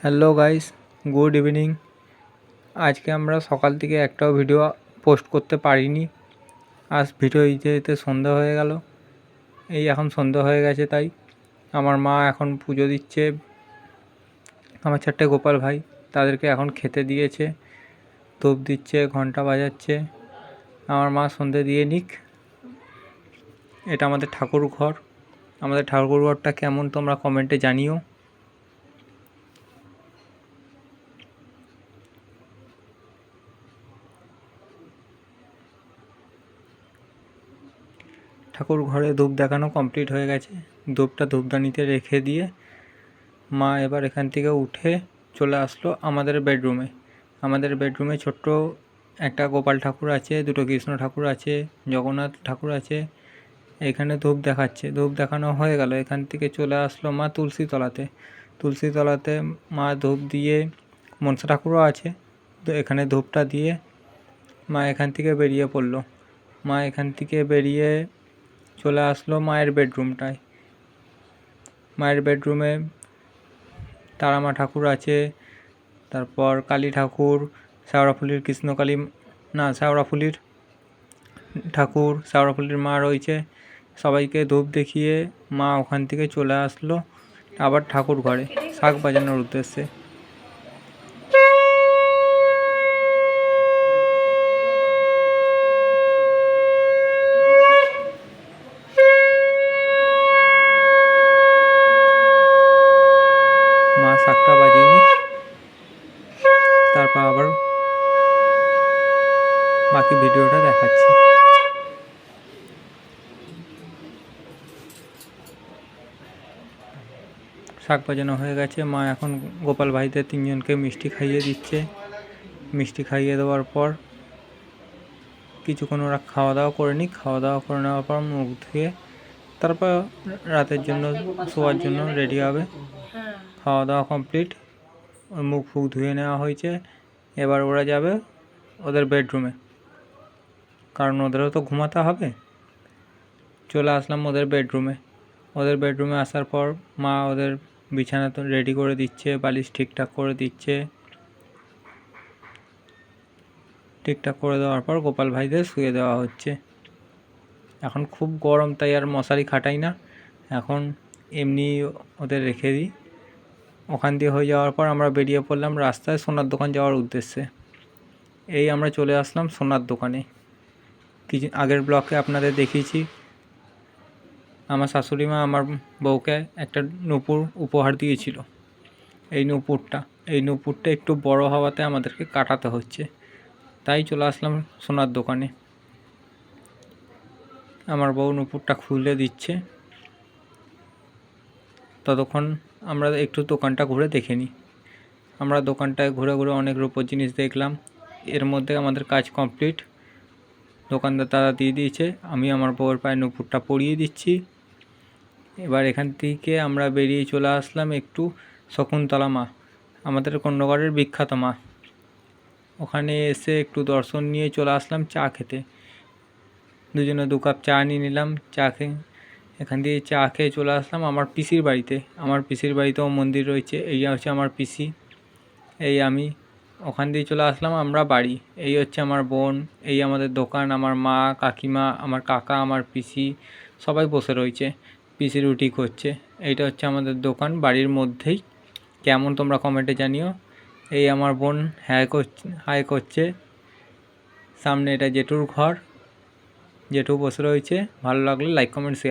Hello guys, good evening. আজকে আমরা সকাল থেকে একটাও ভিডিও পোস্ট করতে পারিনি। আজ ভিডিও দিতে দিতে সন্ধ্যা হয়ে গেল। এখন সন্ধ্যা হয়ে গেছে, তাই আমার মা এখন পুজো দিচ্ছে। আমার 4টে গোপাল ভাই, তাদেরকে এখন খেতে দিয়েছে, ধূপ দিচ্ছে, ঘন্টা বাজাচ্ছে। আমার মা সন্ধে দিয়ে নিক। এটা আমাদের ঠাকুর ঘর। আমাদের ঠাকুর ঘরটা কেমন তোমরা কমেন্টে জানিও। ঠাকুর ঘরে ধূপ দেখানো কমপ্লিট হয়ে গেছে। ধূপটা ধূপদানিতে রেখে দিয়ে মা এবার এখান থেকে উঠে চলে আসলো আমাদের বেডরুমে। আমাদের বেডরুমে ছোট্ট একটা গোপাল ঠাকুর আছে, দুটো কৃষ্ণ ঠাকুর আছে, জগন্নাথ ঠাকুর আছে। এখানে ধূপ দেখাচ্ছে। ধূপ দেখানো হয়ে গেল, এখান থেকে চলে আসলো মা তুলসীতলাতে। তুলসীতলাতে মা ধূপ দিয়ে, মনসা ঠাকুরও আছে, তো এখানে ধূপটা দিয়ে মা এখান থেকে বেরিয়ে পড়লো। মা এখান থেকে বেরিয়ে চলে আসলো মায়ের বেডরুমটায়। মায়ের বেডরুমে তারামা ঠাকুর আছে, তারপর কালী ঠাকুর, শেওড়াফুলির কৃষ্ণকালী, না শেওড়াফুলির ঠাকুর, শেওড়াফুলির মা রয়েছে। সবাইকে ধূপ দেখিয়ে মা ওখান থেকে চলে আসলো আবার ঠাকুর ঘরে শাঁখ বাজানোর উদ্দেশ্যে। মা শাঁখটা বাজিয়ে নিক, তারপর আবার বাকি ভিডিওটা দেখাচ্ছি। শাঁখ বাজানো হয়ে গেছে। মা এখন গোপাল ভাইদের 3জনকে মিষ্টি খাইয়ে দিচ্ছে। মিষ্টি খাইয়ে দেওয়ার পর কিছুক্ষণ ওরা খাওয়া দাওয়া করে নিক। খাওয়া দাওয়া করে নেওয়ার পর মুখ ধুয়ে তারপর রাতের জন্য শোয়ার জন্য রেডি হবে। খাওয়া দাওয়া কমপ্লিট, মুখ ফুক ধুয়ে নেওয়া হয়েছে। এবার ওরা যাবে ওদের বেডরুমে, কারণ ওদেরও তো ঘুমাতে হবে। চলে আসলাম ওদের বেডরুমে। ওদের বেডরুমে আসার পর মা ওদের বিছানা তো রেডি করে দিচ্ছে, বালিশ ঠিকঠাক করে দিচ্ছে। ঠিকঠাক করে দেওয়ার পর গোপাল ভাইদের শুয়ে দেওয়া হচ্ছে। এখন খুব গরম, তাই আর মশারি খাটাই না, এখন এমনি ওদের রেখে দিই। ওখান দিয়ে হয়ে যাওয়ার পর আমরা বেরিয়ে পড়লাম রাস্তায় সোনার দোকান যাওয়ার উদ্দেশ্যে। এই আমরা চলে আসলাম সোনার দোকানে। কিছু আগের ব্লকে আপনাদের দেখিয়েছি, আমার শাশুড়ি মা আমার বউকে একটা নূপুর উপহার দিয়েছিল। এই নূপুরটা একটু বড় হওয়াতে আমাদেরকে কাটাতে হচ্ছে, তাই চলে আসলাম সোনার দোকানে। আমার বউ নূপুরটা খুলে দিচ্ছে, ততক্ষণ আমরা একটু দোকানটা ঘুরে দেখে নিই। আমরা দোকানটায় ঘুরে ঘুরে অনেক রূপোর জিনিস দেখলাম। এর মধ্যে আমাদের কাজ কমপ্লিট। দোকানদার দাদা দিয়ে দিয়েছে, আমি আমার বউয়ের পায়ে নূপুরটা পরিয়ে দিচ্ছি। এবার এখান থেকে আমরা বেরিয়ে চলে আসলাম একটু শকুন্তলা মা, আমাদের কন্যগড়ের বিখ্যাত মা। ওখানে এসে একটু দর্শন নিয়ে চলে আসলাম চা খেতে। দুজনে 2 কাপ চা নিয়ে নিলাম। চা খেয়ে এখান দিয়ে চা খেয়ে চলে আসলাম আমার পিসির বাড়িতে। আমার পিসির বাড়িতেও মন্দির রয়েছে। এই হচ্ছে আমার পিসি, এই আমি। ওখান দিয়ে চলে আসলাম আমরা বাড়ি। এই হচ্ছে আমার বোন, এই আমাদের দোকান, আমার মা, কাকিমা, আমার কাকা, আমার পিসি সবাই বসে রয়েছে, পিসি রুটি করছে। এইটা হচ্ছে আমাদের দোকান বাড়ির মধ্যেই। কেমন তোমরা কমেন্টে জানিও। এই আমার বোন হাই করছে। সামনে এটা জেঠুর ঘর, জেঠু বসে রয়েছে। ভালো লাগলে লাইক কমেন্ট শেয়ার।